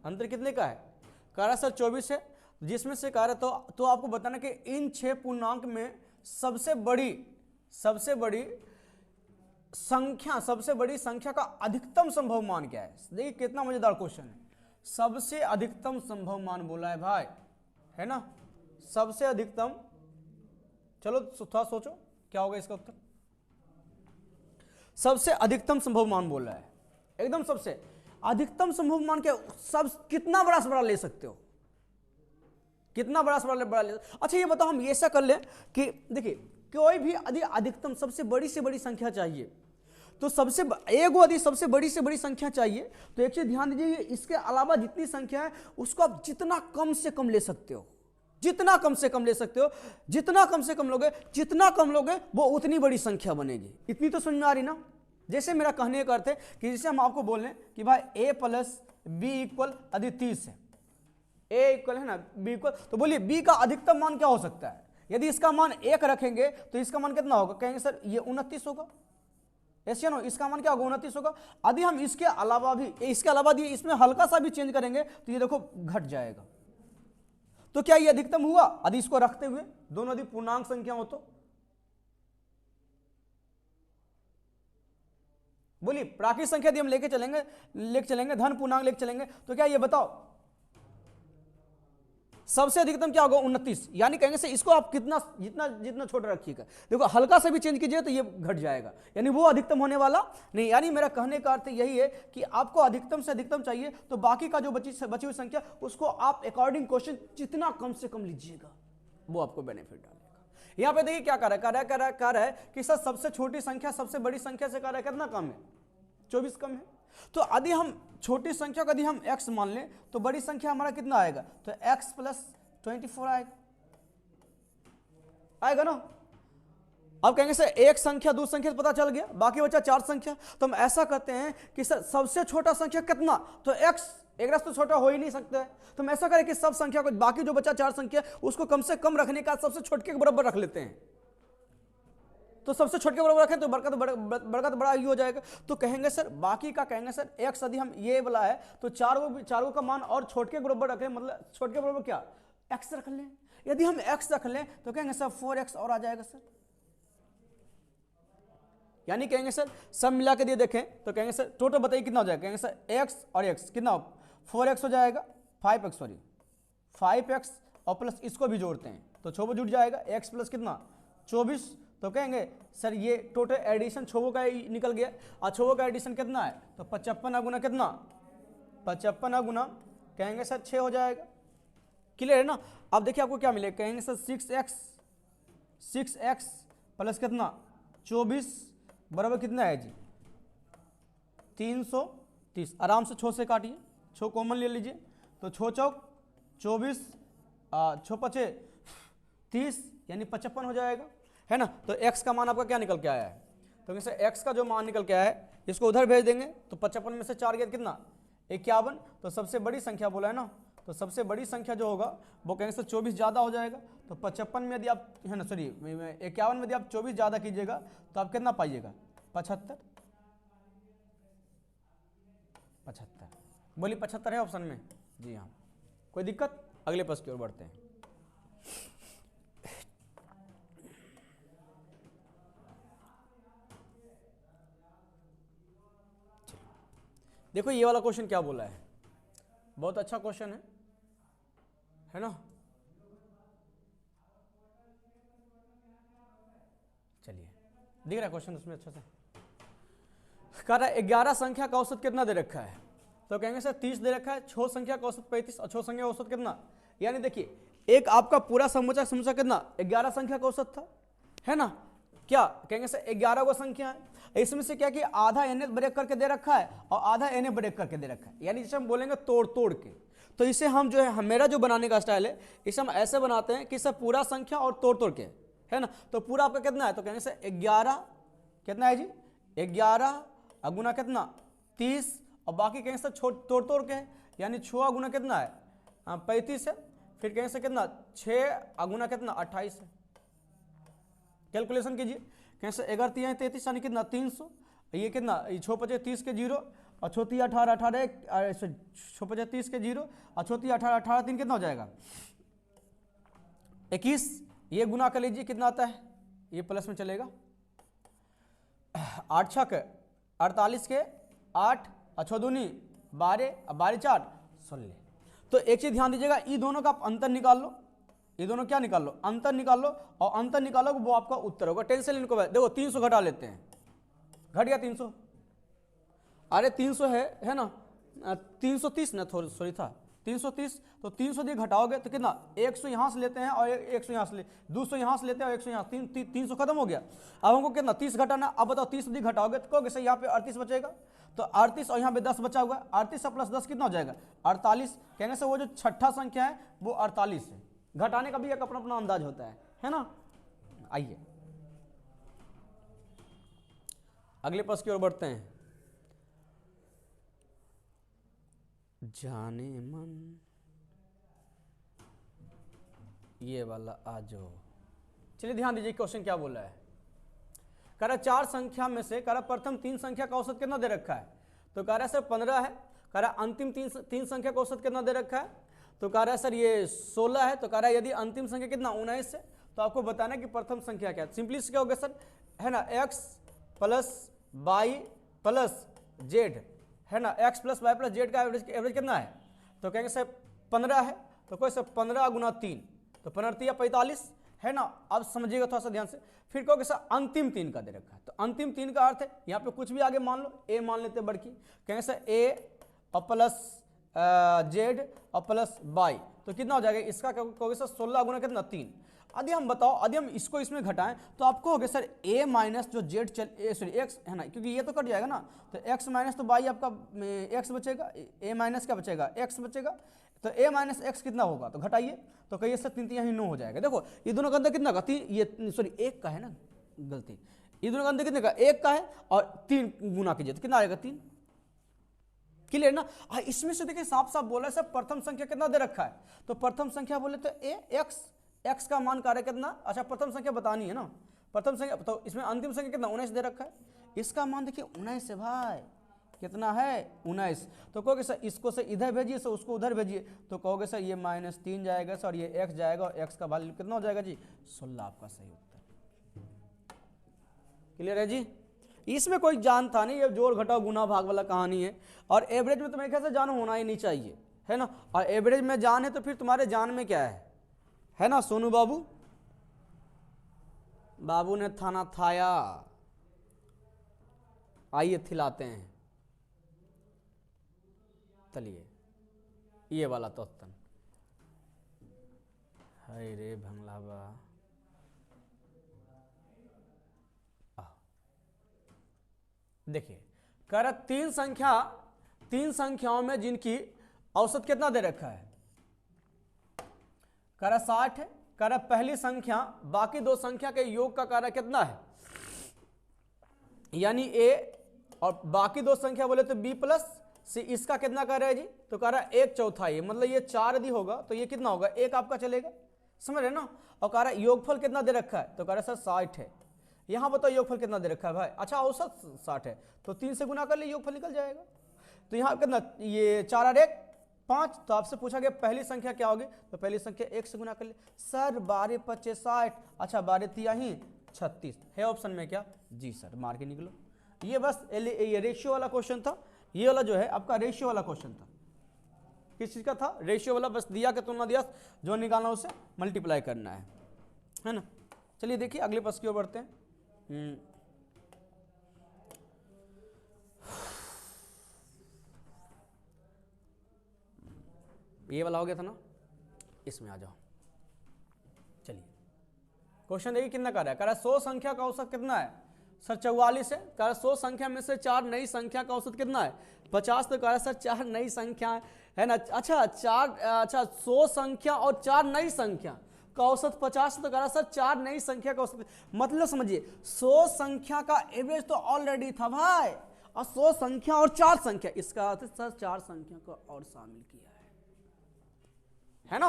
अंतर कितने का है, कह रहा सर 24 है, जिसमें से कह रहा तो आपको बताना कि इन 6 पूर्णांक में सबसे बड़ी संख्या का अधिकतम संभव मान क्या है। देखिए कितना मजेदार क्वेश्चन है, सबसे अधिकतम संभव मान बोला है भाई, है ना, सबसे अधिकतम। चलो थोड़ा सोचो क्या होगा इसका उत्तर, सबसे अधिकतम संभव मान बोल रहा है, एकदम सबसे अधिकतम संभव मान क्या, सब कितना बड़ा से बड़ा ले सकते हो, कितना बड़ा से बड़ा ले। अच्छा ये बताओ हम ऐसा कर लें कि देखिए कोई भी अधिकतम सबसे बड़ी संख्या चाहिए, तो सबसे बड़ी से बड़ी संख्या चाहिए, तो एक चीज ध्यान दीजिए, इसके अलावा जितनी संख्या है उसको आप जितना कम से कम ले सकते हो, जितना कम से कम ले सकते हो, जितना कम से कम लोगे वो उतनी बड़ी संख्या बनेगी। इतनी तो समझ में आ रही ना। जैसे मेरा कहने का अर्थ है कि जैसे हम आपको बोल रहे कि भाई a प्लस बी इक्वल यदि 30 है, a इक्वल है ना b इक्वल, तो बोलिए b का अधिकतम मान क्या हो सकता है। यदि इसका मान 1 रखेंगे तो इसका मान कितना होगा, कहेंगे सर ये 29 होगा, ऐसे ना, इसका मान क्या होगा 29 होगा। यदि हम इसके अलावा भी इसमें हल्का सा भी चेंज करेंगे तो ये देखो घट जाएगा। तो क्या ये अधिकतम हुआ यदि इसको रखते हुए दोनों यदि पूर्णांक संख्या हो तो। बोलिए प्राकृतिक संख्या यदि हम लेके चलेंगे धन पूर्णांक लेके चलेंगे तो क्या ये बताओ सबसे अधिकतम क्या होगा 29, यानी कहेंगे सर इसको आप कितना जितना जितना छोटा रखिएगा, देखो हल्का से भी चेंज कीजिए तो ये घट जाएगा, यानी वो अधिकतम होने वाला नहीं। यानी मेरा कहने का अर्थ यही है कि आपको अधिकतम से अधिकतम चाहिए, तो बाकी का जो बची हुई संख्या उसको आप अकॉर्डिंग क्वेश्चन जितना कम से कम लीजिएगा वो आपको बेनिफिट डालेगा। यहाँ पे देखिए क्या कर रहा है कि सर सबसे छोटी संख्या सबसे बड़ी संख्या से कर रहा है कितना कम है, 24 कम है। तो यदि हम छोटी संख्या को यदि हम x मान लें तो बड़ी संख्या हमारा कितना आएगा, तो x प्लस 24 आएगा ना। अब कहेंगे सर एक संख्या दो संख्या पता चल गया, बाकी बचा 4 संख्या। तो हम ऐसा करते हैं कि सर सबसे छोटा संख्या कितना, तो x एक तो छोटा हो ही नहीं सकता है, तो हम ऐसा करें कि सब संख्या को बाकी जो बचा 4 संख्या उसको कम से कम रखने का सबसे छोटे के बराबर रख लेते हैं। तो सबसे छोटे के बराबर रखें तो बड़ा तो बड़ा ही हो जाएगा। तो कहेंगे सर बाकी का कहेंगे सर x यदि हम ये वाला है तो चारों का मान और छोटे के बराबर रखें, मतलब छोटे के बराबर क्या x रख लें। यदि हम x रख लें तो कहेंगे सर 4x और आ जाएगा सर, यानी कहेंगे सर सब मिला के दिए देखें तो कहेंगे सर टोटल बताइए कितना हो जाएगा, कहेंगे सर x और x कितना 4x हो जाएगा, 5x और प्लस इसको भी जोड़ते हैं तो 6 जुड़ जाएगा, x प्लस कितना 24। तो कहेंगे सर ये टोटल एडिशन 6 का निकल गया, और 6 का एडिशन कितना है, तो 55 गुना कितना 55 गुना कहेंगे सर 6 हो जाएगा। क्लियर है ना। अब देखिए आपको क्या मिलेगा, कहेंगे सर 6x प्लस कितना 24 बराबर कितना है जी 330। आराम से 6 से काटिए, 6 कॉमन ले लीजिए तो 6 चौक 24 6 पचे 30 यानी 55 हो जाएगा, है ना। तो x का मान आपका क्या निकल के आया है, तो जैसे x का जो मान निकल के आया है इसको उधर भेज देंगे तो 55 में से 4 गया कितना 51। तो सबसे बड़ी संख्या बोला है ना, तो सबसे बड़ी संख्या जो होगा वो कहेंगे सर 24 ज़्यादा हो जाएगा। तो 55 में यदि आप है ना 51 में यदि आप 24 ज़्यादा कीजिएगा तो आप कितना पाइएगा 75। बोली 75 है ऑप्शन में, जी हाँ। कोई दिक्कत, अगले प्रश्न की ओर बढ़ते हैं। देखो ये वाला क्वेश्चन क्या बोला है, बहुत अच्छा क्वेश्चन है ना। चलिए दिख रहा है क्वेश्चन उसमें अच्छा से, कह रहा है 11 संख्या का औसत कितना दे रखा है, तो कहेंगे सर 30 दे रखा है, 6 संख्या का औसत 35 और 6 संख्या का औसत कितना, यानी देखिए एक आपका पूरा समूचा कितना 11 संख्या का औसत था, है ना। क्या कहेंगे सर 11 वो संख्या है, इसमें से क्या कि आधा एन ब्रेक करके दे रखा है और आधा एन ब्रेक करके दे रखा है, यानी जैसे हम बोलेंगे तोड़ के। तो इसे हम जो है मेरा जो बनाने का स्टाइल है इसे हम ऐसे बनाते हैं कि सर पूरा संख्या और तोड़ के, है ना। तो पूरा आपका कितना है, तो कहेंगे सर 11 कितना है जी 11 गुना कितना 30 और बाकी कहेंगे सर तोड़ के है, यानी 6 गुना कितना है 35 है। फिर कहेंगे सर कितना 6 गुना कितना 28 है। कैलकुलेशन कीजिए, कहें सर 11 3 33 यानी कितना 300, ये कितना 6 पचे 30 के 0 और 6 3 18 18 6 पचे 30 के 0 और 6 3 18 18 3 कितना हो जाएगा 21। ये गुना कर लीजिए कितना आता है, ये प्लस में चलेगा 8 छक 48 के 8 और 6 दूनी 12 और 12 4 16। तो एक चीज ध्यान दीजिएगा, ये दोनों का आप अंतर निकाल लो, ये दोनों क्या निकाल लो अंतर निकाल लो, और अंतर निकालो वो आपका उत्तर होगा। टेंशन इनको देखो 300 घटा लेते हैं, घट गया 300, अरे 300 है ना 330 ना सॉरी था 330, तो 300 दी घटाओगे तो कितना 100 यहाँ से लेते हैं और 100 यहाँ से 200 यहाँ से लेते हैं और 100 यहाँ 300 खत्म हो गया। अब हमको कितना 30 घटाना, अब बताओ 30 दी घटाओगे तो कहोगे सर यहाँ पे 38 बचेगा, तो 38 और यहाँ पे 10 बचा हुआ है, 38 प्लस 10 कितना हो जाएगा 48। कहेंगे सर वो जो छठा संख्या है वो 48 है। घटाने का भी एक अपना अपना अंदाज होता है ना। आइए अगले प्रश्न की ओर बढ़ते हैं। जाने मन ये वाला आ जाओ, चलिए ध्यान दीजिए क्वेश्चन क्या बोला है। कह रहा 4 संख्या में से कह रहा प्रथम 3 संख्या का औसत कितना दे रखा है, तो कह रहा है सर 15 है। कह रहा अंतिम 3 संख्या का औसत कितना दे रखा है, तो कह रहा है सर ये 16 है। तो कह रहा है यदि अंतिम संख्या कितना 19 है, तो आपको बताना है कि प्रथम संख्या क्या है। सिंपली क्या हो गया सर, है ना x plus y plus z, है ना x plus y plus z का एवरेज कितना है, तो कहेंगे सर 15 है। तो कोई सर 15 गुना 3 तो 15 45 है ना। अब समझिएगा थोड़ा सा ध्यान से। फिर कहोगे सर अंतिम 3 का दे रखा है, तो अंतिम 3 का अर्थ है यहाँ पे कुछ भी आगे मान लो, ए मान लेते हैं बड़की, कहेंगे सर ए और प्लस जेड और प्लस वाई, तो कितना हो जाएगा इसका, कहोगे सर 16 गुना कितना 3। यदि हम बताओ, यदि हम इसको इसमें घटाएं तो आपको हो गया सर a माइनस जो जेड सॉरी एक्स है ना, क्योंकि ये तो कट जाएगा ना, तो x माइनस तो y आपका x बचेगा, a माइनस क्या बचेगा x बचेगा, तो a माइनस एक्स कितना होगा, तो घटाइए, तो कहिए सर 3 यहाँ 9 हो जाएगा। देखो ये दोनों का अंदर कितना का, 3 ये सॉरी 1 का है ना, गलती, ये दोनों का अंदर कितने का 1 का है, और 3 गुना कीजिए तो कितना आएगा 3। क्लियर ना। इसमें से देखिए साफ साफ बोला है सर प्रथम संख्या कितना दे रखा है, तो प्रथम संख्या बोले तो x का मान कार्य कितना, अच्छा प्रथम संख्या बतानी है ना, प्रथम संख्या, तो इसमें अंतिम संख्या कितना 19 दे रखा है, इसका मान देखिए 19 है भाई, कितना है 19। तो कहोगे सर इसको से इधर भेजिए, सर उसको उधर भेजिए, तो कहोगे सर ये -3 जाएगा सर, ये x जाएगा, और x का वैल्यू कितना हो जाएगा जी 16, आपका सही उत्तर। क्लियर है जी। इसमें कोई जान था नहीं, ये जोड़ घटाओ गुना भाग वाला कहानी है, और एवरेज में तो मेरे ख्याल से जान होना ही नहीं चाहिए, है ना, और एवरेज में जान है तो फिर तुम्हारे जान में क्या है ना सोनू बाबू, बाबू ने थाना थाया, आइए खिलाते हैं, चलिए ये वाला तो हाय रे भंगलाबा, देखिए कह रहा तीन संख्याओं में जिनकी औसत कितना दे रखा है, कह रहा 60 है, कह रहा पहली संख्या बाकी दो संख्या के योग का कार्य कितना है, यानी a और बाकी दो संख्या बोले तो b प्लस सी, इसका कितना कार्य है जी, तो कह रहा 1/4, मतलब ये 4 यदि होगा तो ये कितना होगा 1 आपका चलेगा, समझ रहे ना। और कह रहा योगफल कितना दे रखा है, तो कह रहा सर 60 है, यहां बताओ योगफल कितना दे रखा है भाई, अच्छा औसत 60 है, तो 3 से गुना कर ले योगफल निकल जाएगा। तो यहाँ कितना, ये 4 और 1 5, तो आपसे पूछा गया पहली संख्या क्या होगी, तो पहली संख्या 1 से गुना कर ले, सर 12 25 60, अच्छा 12 तिहाई 36 है ऑप्शन में क्या जी सर, मार के निकलो। ये बस ये रेशियो वाला क्वेश्चन था, ये वाला जो है आपका रेशियो वाला क्वेश्चन था, किस चीज का था, रेशियो वाला, बस दिया के तुलना दिया, जो निकालना उसे मल्टीप्लाई करना है ना। चलिए देखिए अगले प्रश्न की ओर बढ़ते हैं। ये वाला हो गया था ना, इसमें आ जाओ। चलिए क्वेश्चन देखिए कितना कर रहा है, कह रहा 100 संख्या का औसत कितना है, सर 44 है, कह रहा 100 संख्या में से 4 नई संख्या का औसत कितना है 50, तो कह रहा सर 4 नई संख्या है ना, अच्छा 100 संख्या और 4 नई संख्या का औसत 50, तो कह रहा सर 4 नई संख्या का औसत, मतलब समझिए 100 संख्या का एवरेज तो ऑलरेडी था भाई, और 100 संख्या और 4 संख्या, इसका अर्थ सर 4 संख्या को और शामिल किया है ना,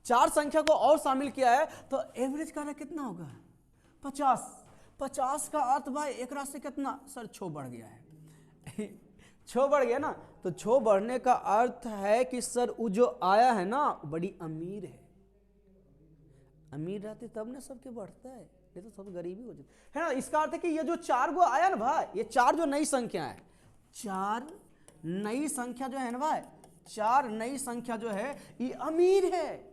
4 संख्या को और शामिल किया है, तो एवरेज का कितना होगा 50। 50 का अर्थ भाई एक राशि कितना, सर 6 बढ़ गया है 6 बढ़ गया ना, तो 6 बढ़ने का अर्थ है कि सर वो जो आया है ना बड़ी अमीर है, अमीर रहती तब ना सबके बढ़ता है, ये तो सब गरीबी हो जाती है ना। इसका अर्थ है कि ये जो 4 गो आया ना भाई, ये 4 जो नई संख्या है, 4 नई संख्या जो है ना भाई, 4 नई संख्या जो है ये अमीर है,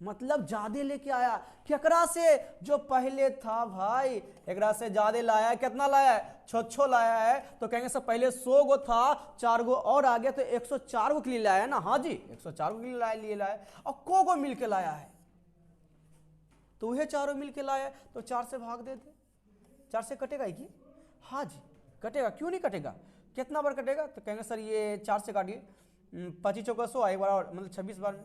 मतलब ज्यादा लेके आया, केकरा से जो पहले था भाई, एकरा से ज्यादा लाया है, कितना लाया है 6 लाया है, तो कहेंगे सर पहले 100 गो था, 4 गो और आ गया तो 104 गो के लिए लाया है ना, हाँ जी 104 गो के लिए लाया है, और को मिल के लाया है, तो वह चारों मिल के लाया, तो 4 से भाग देते, 4 से कटेगा कि, हाँ जी कटेगा, क्यों नहीं कटेगा, कितना बार कटेगा, तो कहेंगे सर ये 4 से काटिए, 25 चौका 100 एक बार और, मतलब 26 बार में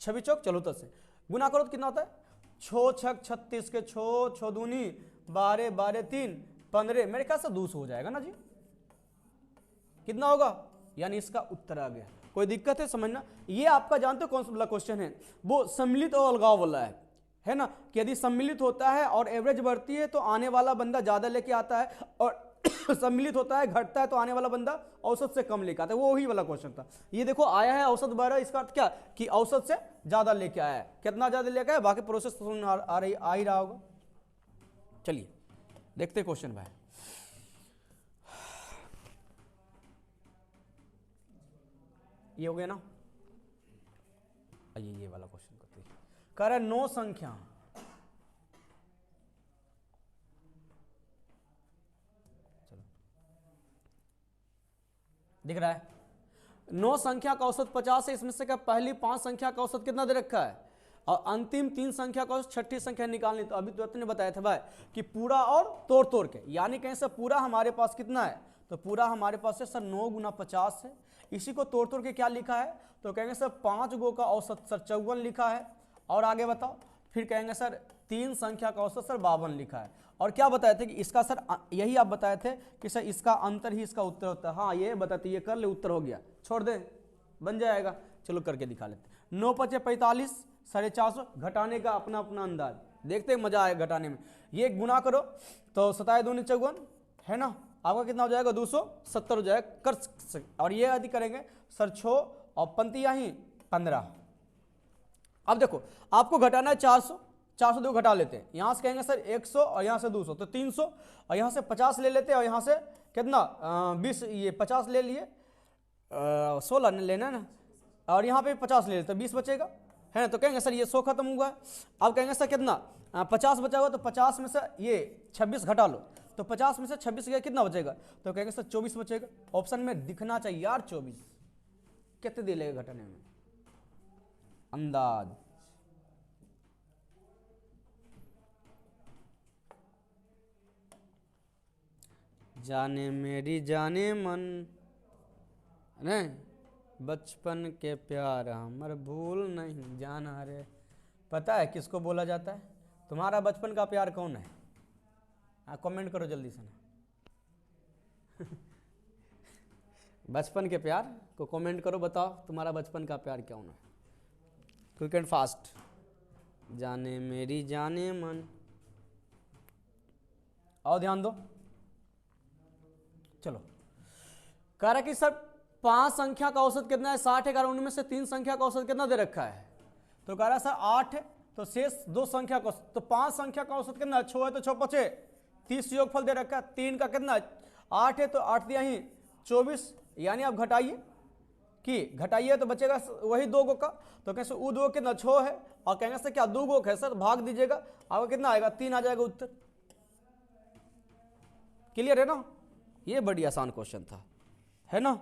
26 चौक, चलो 10 से गुना करो तो कितना होता है, 6 छक 36 के 6 दूनी 12 12 3 15, मेरे ख्याल से 200 हो जाएगा ना जी, कितना होगा, यानी इसका उत्तर आ गया। कोई दिक्कत है समझना, ये आपका जानते हो कौन सा वाला क्वेश्चन है, वो सम्मिलित और अलगाव वाला है ना, कि यदि सम्मिलित होता है और एवरेज बढ़ती है तो आने वाला बंदा ज्यादा लेके आता है, और सम्मिलित होता है घटता है तो आने वाला बंदा औसत से कम लेके आता है, वो वही वाला क्वेश्चन था। ये देखो आया है औसत 12, इसका अर्थ क्या कि औसत से ज्यादा लेके आया है, कितना ज्यादा लेके आया, बाकी प्रोसेस तो आ ही रहा होगा। चलिए देखते क्वेश्चन भाई, ये हो गया ना, ये वाला क्वेश्चन करते हैं। कह रहा है 9 संख्या, चलो दिख रहा है 9 संख्या का औसत 50 है, इसमें से क्या पहली 5 संख्या का औसत कितना दे रखा है और अंतिम 3 संख्या का औसत छठी संख्या निकालनी। तो अभी तो ने बताया था भाई कि पूरा और तोड़ तोड़ के, यानी कहीं से पूरा हमारे पास कितना है, तो पूरा हमारे पास है सर 9 गुना 50 है। इसी को तोड़ तोड़ के क्या लिखा है, तो कहेंगे सर 5 गो का औसत सर 54 लिखा है। और आगे बताओ, फिर कहेंगे सर 3 संख्या का औसत सर 52 लिखा है। और क्या बताए थे कि इसका सर यही आप बताए थे कि सर इसका अंतर ही इसका उत्तर होता है। हाँ ये बताते, ये कर ले, उत्तर हो गया, छोड़ दे बन जाएगा। चलो करके दिखा लेते। 9 × 5 = 45, 450 घटाने का अपना अपना अंदाज, देखते मजा आएगा घटाने में। ये गुना करो तो 27 दूनी 54 है ना, आपका कितना हो जाएगा 270 हो जाएगा कर। और ये यदि करेंगे सर 6 और पंक्तियां ही 15। अब देखो आपको घटाना है 400, 402 घटा लेते हैं, यहाँ से कहेंगे सर 100 और यहाँ से 200 तो 300 और यहाँ से 50 ले लेते हैं और यहाँ से कितना 20, ये 50 ले लिए 16 लेना है ना, और यहाँ पे 50 ले लेते हैं 20 बचेगा है ना। तो कहेंगे सर ये 100 खत्म हुआ है। अब कहेंगे सर कितना 50 बचा हुआ, तो 50 में से ये 26 घटा लो, तो 50 में से 26 गया कितना बचेगा, तो कहेंगे सर 24 बचेगा। ऑप्शन में दिखना चाहिए यार 24, कितने दे लेगा घटाने में अंदाज। जाने मेरी जाने मन, नहीं बचपन के प्यार हमर भूल नहीं जाना रे। पता है किसको बोला जाता है, तुम्हारा बचपन का प्यार कौन है, कमेंट करो जल्दी से ना बचपन के प्यार को कमेंट करो, बताओ तुम्हारा बचपन का प्यार कौन है, क्विक एंड फास्ट। जाने मेरी जाने मन, और ध्यान दो। चलो कह रहा कि सर 5 संख्या का औसत कितना है 60 11 19 में से 3 संख्या का औसत कितना दे रखा है, तो कह रहा है सर 8 है, तो शेष 2 संख्या का, तो 5 संख्या का औसत कितना है 6 है, तो 6 5 30 योगफल दे रखा है। 3 का कितना 8 है, तो 8 दिया ही 24, यानी आप घटाइए कि घटाइए तो बचेगा वही 2 गो का, तो कैसे वो 2 कितना 6 है, और कहेंगे सर क्या 2 गो है सर, भाग दीजिएगा आपका कितना आएगा 3 आ जाएगा उत्तर। क्लियर है ना, ये बड़ी आसान क्वेश्चन था है ना,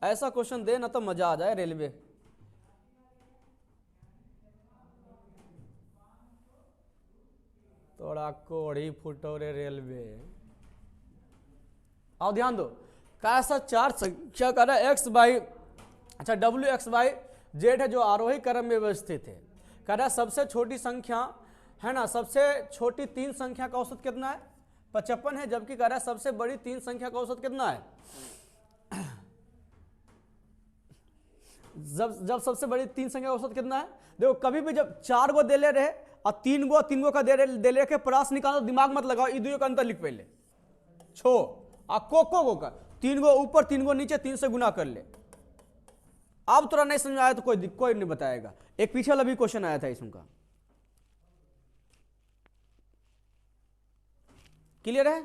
ऐसा क्वेश्चन दे ना तो मजा आ जाए रेलवे। थोड़ा कोड़ी फुटोरे रेलवे। आओ ध्यान दो, कैसा 4 संख्या का ना x बाई, अच्छा WX/Z है जो आरोही क्रम में व्यवस्थित है। कह रहा सबसे छोटी संख्या है ना, सबसे छोटी 3 संख्या का औसत कितना है 55 है, जबकि कह रहा है सबसे बड़ी 3 संख्या का औसत कितना है जब सबसे बड़ी 3 संख्या का औसत कितना है। देखो कभी भी जब 4 गो दे ले रहे और 3 गो का दे ले के प्रास निकालो, दिमाग मत लगाओ, ई दुइयों का अंतर लिख पहले छो आ को का 3 गो ऊपर 3 गो नीचे 3 से गुना कर ले। अब थोड़ा नहीं समझ आया तो कोई नहीं बताएगा। एक पीछे वाला भी क्वेश्चन आया था इसमें का, क्लियर है,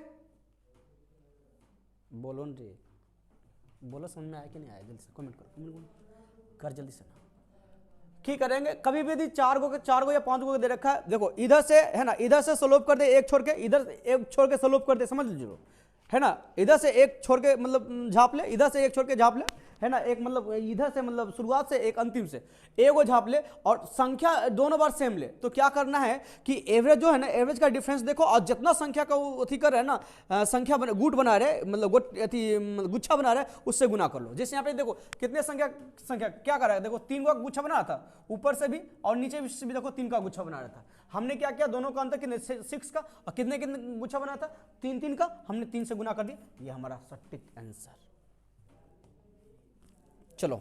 बोलो न रे, बोलो समझ में आया कि नहीं आया, जल्दी से कमेंट करो, कर जल्दी से। ठीक करेंगे कभी भी यदि 4 गो या 5 गो दे रखा है, देखो इधर से है ना, इधर से सलोप कर दे, एक छोड़ के इधर एक छोड़ के सलोप कर दे, समझ लीजिए है ना, इधर से एक छोड़ के मतलब झाप ले, इधर से एक छोड़ के झाप ले है ना, एक मतलब इधर से मतलब शुरुआत से एक अंतिम से एक वो झाप ले, और संख्या दोनों बार सेम ले। तो क्या करना है कि एवरेज जो है ना, एवरेज का डिफरेंस देखो, और जितना संख्या का वो अथी कर रहे हैं ना, संख्या गुट बना रहे मतलब गुच्छा बना रहे, उससे गुना कर लो। जैसे यहाँ पे देखो कितने संख्या क्या कर रहा है, देखो 3 का गुच्छा बना रहा था, ऊपर से भी और नीचे से भी देखो 3 का गुच्छा बना रहा था। हमने क्या किया, दोनों का अंतर कितने 6 का, और कितने गुच्छा बना था 3 का, हमने 3 से गुना कर दिया, ये हमारा सटीक आंसर। चलो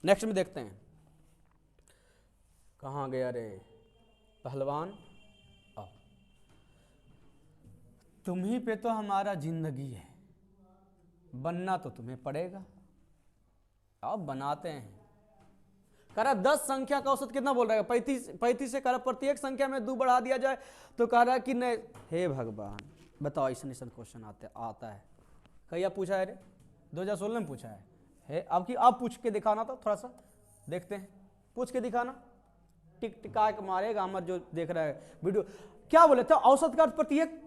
नेक्स्ट में देखते हैं, कहाँ गया रे पहलवान। तुम्ही पे तो हमारा जिंदगी है, बनना तो तुम्हें पड़ेगा, अब बनाते हैं। कह रहा 10 संख्या का औसत कितना बोल रहा है 35 से, कह रहा प्रत्येक संख्या में 2 बढ़ा दिया जाए, तो कह रहा कि नहीं, हे भगवान बताओ, ऐसा क्वेश्चन आता है, कहीं पूछा है रे 2016 में पूछा है अब पूछ के दिखाना था, थोड़ा सा देखते हैं पूछ के दिखाना, टिक टिका के मारेगा हमारे जो देख रहा है वीडियो। क्या बोले थे औसत का अर्थ प्रत्येक,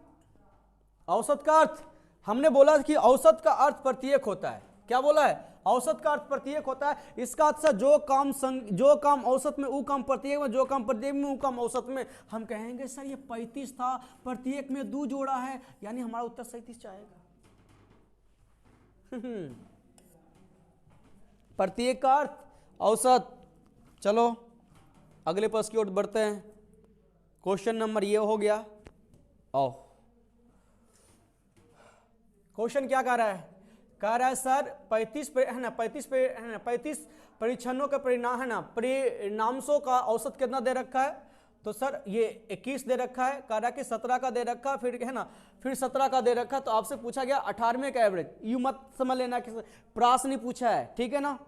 औसत का अर्थ हमने बोला कि औसत का अर्थ प्रत्येक होता है। क्या बोला है? औसत का अर्थ प्रत्येक होता है। इसका अर्थ से जो काम औसत में वो काम प्रत्येक में, जो काम प्रत्येक में वो काम औसत में। हम कहेंगे सर ये 35 था, प्रत्येक में 2 जोड़ा है, यानी हमारा उत्तर 37 आएगा। प्रत्येक का अर्थ औसत। चलो अगले प्रश्न की ओर बढ़ते हैं। क्वेश्चन नंबर ये हो गया। आओ, क्वेश्चन क्या कह रहा है? कह रहा है सर 35 परीक्षणों का परिणाम है ना, परिणामों का औसत कितना दे रखा है? तो सर ये 21 दे रखा है, कह रहा है कि 17 का दे रखा है, फिर है ना, फिर 17 का दे रखा है। तो आपसे पूछा गया 18वें का एवरेज। यू मत समझ लेना कि प्रास नहीं पूछा है, ठीक है ना,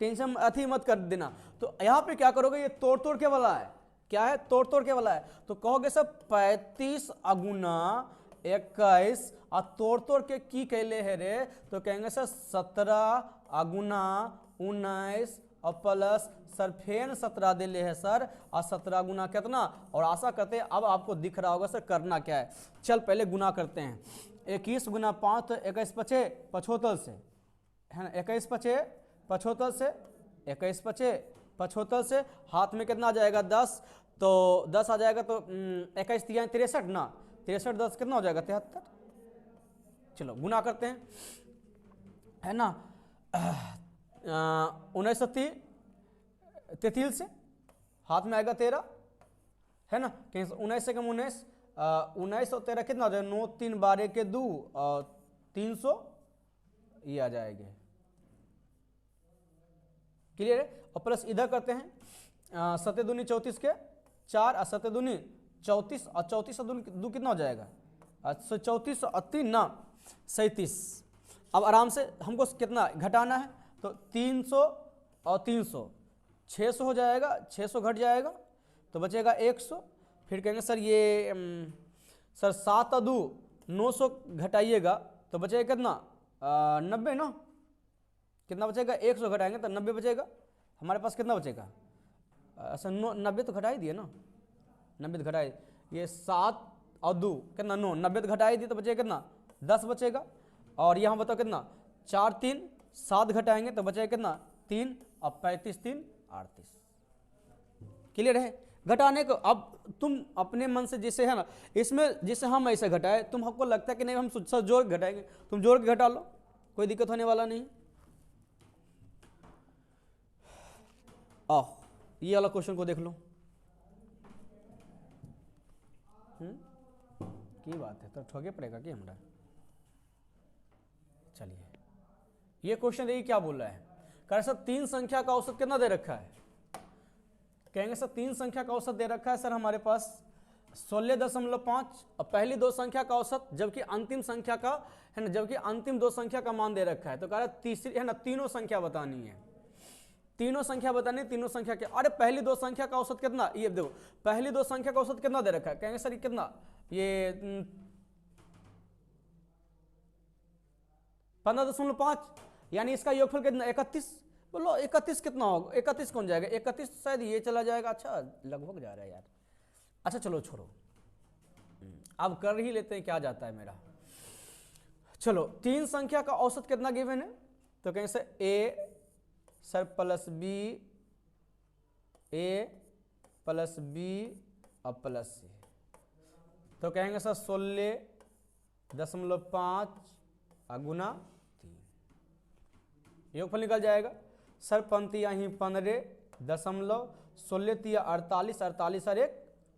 टेंशन अथी मत कर देना। तो यहाँ पे क्या करोगे, ये तोड़ तोड़ के वाला है। क्या है? तोड़ तोड़ के वाला है। तो कहोगे सर 35 अगुना 21 और तोड़ तोड़ के की कैले है रे? तो कहेंगे सर 17 अगुना 19 और प्लस सर फेन 17 दे ले है सर, और 17 गुना कितना, और आशा करते हैं अब आपको दिख रहा होगा सर करना क्या है। चल पहले गुना करते हैं। 21 गुना 5 तो 21 पचे 75 से, है ना, 21 पचे 75 से, 21 पचे 75 से, हाथ में कितना आ जाएगा 10, तो 10 आ जाएगा। तो 21 63 ना, 63 10 कितना हो जाएगा 73। चलो गुना करते हैं, है ना। 19 से हाथ में आएगा 13, है ना, 19 से कम 19, 19 और 13 कितना हो जाएगा 9 3 12 के 2 और 300 ये आ जाएंगे। क्लियर है? और प्लस इधर करते हैं 7 दूनी 34 के 4 और 7 दूनी 34 और 34 दो कितना हो जाएगा 34 और 3 ना 37। अब आराम से हमको कितना घटाना है, तो 300 और 300 600 हो जाएगा, 600 घट जाएगा तो बचेगा 100। फिर कहेंगे सर ये सर 7 और 2 900 घटाइएगा तो बचेगा कितना 90 ना, कितना बचेगा 100 घटाएंगे तो 90 बचेगा। हमारे पास कितना बचेगा अच्छा 90 तो घटा ही दिए ना, 90 तो घटाए, ये 7 और 2 कितना 9, 90 तो घटा ही दिए तो बचेगा कितना 10 बचेगा। और यहाँ बताओ कितना 4 3 7 घटाएंगे तो बचेगा कितना 3 और 35 3 38। क्लियर है? घटाने को अब तुम अपने मन से जैसे है ना, इसमें जैसे हम ऐसे घटाए, तुम हमको लगता है कि नहीं हम सब जोड़ के घटाएंगे, तुम जोड़ के घटा लो, कोई दिक्कत होने वाला नहीं। आओ ये वाला क्वेश्चन को देख लो। की बात है तो ठोके पड़ेगा कि हमरा। चलिए ये क्वेश्चन देखिए क्या बोल रहा है। कह रहा सर 3 संख्या का औसत कितना दे रखा है? कहेंगे सर 3 संख्या का औसत दे रखा है सर हमारे पास 16.5 और पहली 2 संख्या का औसत, जबकि अंतिम संख्या का है ना, जबकि अंतिम 2 संख्या का मान दे रखा है। तो कह रहा है तीसरी है ना, तीनों संख्या बतानी है, तीनों संख्या बतानी, तीनों संख्या के। अरे पहली 2 संख्या का औसत कितना, ये देखो पहली 2 संख्या का औसत कितना दे रखा है? कहेंगे सर ये कितना, ये 15.5, यानी इसका योगफल कितना 31। बोलो 31 कितना होगा, 31 कौन जाएगा, 31 शायद ये चला जाएगा। अच्छा लगभग जा रहा है यार। अच्छा चलो छोड़ो, अब कर ही लेते हैं, क्या जाता है मेरा। चलो 3 संख्या का औसत कितना गिवन है? तो कहेंगे सर ए सर प्लस बी, ए प्लस बी और प्लस सी। तो कहेंगे सर 16.5 गुना 3, योगफल निकल जाएगा सर। पंक्ति यहीं 15.16 तिया 48, 48 और 1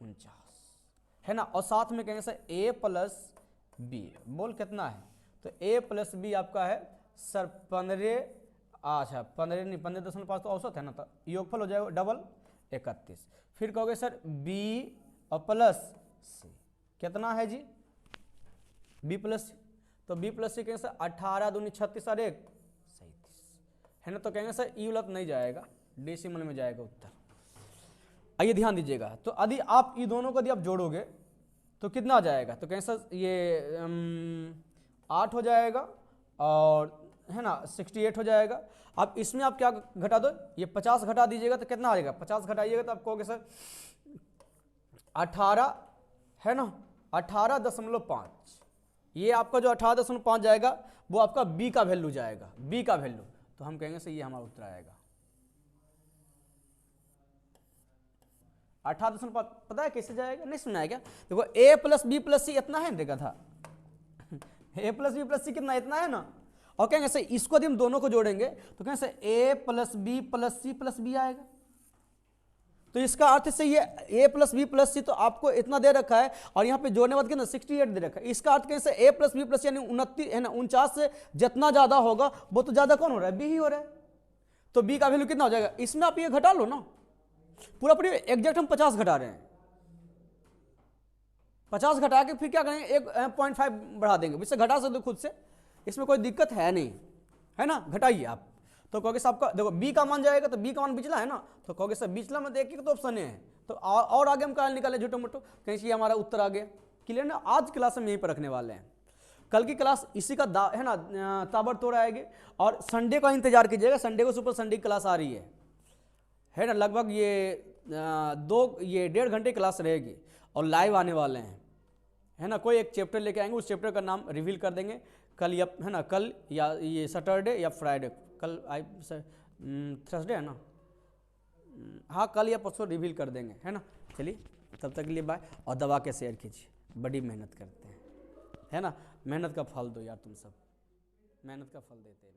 49, है ना। और साथ में कहेंगे सर ए प्लस बी, बोल कितना है? तो ए प्लस बी आपका है सर 15, अच्छा 15 नहीं 15.5 तो औसत है ना, तो योगफल हो जाएगा डबल 31। फिर कहोगे सर बी और प्लस सी कितना है जी, बी प्लस सी। तो बी प्लस सी कहेंगे सर 18 दूनी 36 और 1 37, है ना। तो कहेंगे सर ई उलट नहीं जाएगा, डेसिमल में जाएगा उत्तर। आइए ध्यान दीजिएगा, तो यदि आप ये दोनों को यदि आप जोड़ोगे तो कितना आ जाएगा? तो कहेंगे सर ये 8 हो जाएगा, और है ना 68 हो जाएगा। अब इसमें आप क्या घटा दो, ये 50 घटा दीजिएगा तो कितना आ जाएगा, 50 घटाइएगा तो आप कहोगे सर 18 है ना 18.5। ये आपका जो 18.5 जाएगा वो आपका बी का वैल्यू जाएगा, बी का वैल्यू। तो हम कहेंगे सर ये हमारा उत्तर आएगा 18.5। पता है कैसे जाएगा, नहीं सुना है क्या? देखो a प्लस बी प्लस सी इतना है, देखा था a प्लस बी प्लस सी कितना, इतना है ना। और कहेंगे सर इसको यदि हम दोनों को जोड़ेंगे तो कहेंगे sir a plus B plus c plus b आएगा। तो इसका अर्थ से ये a plus B plus c तो आपको इतना दे रखा है और यहाँ पे जोड़ने बाद कितना 68 दे रखा है। इसका अर्थ कैसे a प्लस बी प्लस यानी 29 है ना 49 से जितना ज्यादा होगा वो तो ज्यादा कौन हो रहा है, b ही हो रहा है। तो b का वैल्यू कितना हो जाएगा, इसमें आप ये घटा लो ना, पूरा पूरी एग्जैक्ट हम 50 घटा रहे हैं, 50 घटा के फिर क्या करेंगे 1.5 बढ़ा देंगे, इससे घटा सकते हो खुद से, इसमें कोई दिक्कत है नहीं, है ना। घटाइए आप तो कहोगे सर आपका देखो b का मान जाएगा तो b का मान बिचला है ना, तो कहोगे सर बिचला में देखिए तो ऑप्शन है। तो और आगे हम कहाँ निकाले झूठो मोटो, कहीं ये हमारा उत्तर आ गया। क्लियर ना। आज क्लास में यहीं पर रखने वाले हैं, कल की क्लास इसी का है ना ताबड़तोड़ आएगी। और संडे का इंतजार कीजिएगा, संडे को सुपर संडे की क्लास आ रही है ना। लगभग ये 1.5 घंटे क्लास रहेगी और लाइव आने वाले हैं, है ना। कोई एक चैप्टर लेके आएंगे, उस चैप्टर का नाम रिवील कर देंगे कल या है ना, कल या ये सैटरडे या फ्राइडे, कल थर्सडे है ना, हाँ कल या परसों रिवील कर देंगे, है ना। चलिए तब तक के लिए बाय, और दबा के शेयर कीजिए, बड़ी मेहनत करते हैं, है ना। मेहनत का फल दो यार, तुम सब मेहनत का फल देते हैं।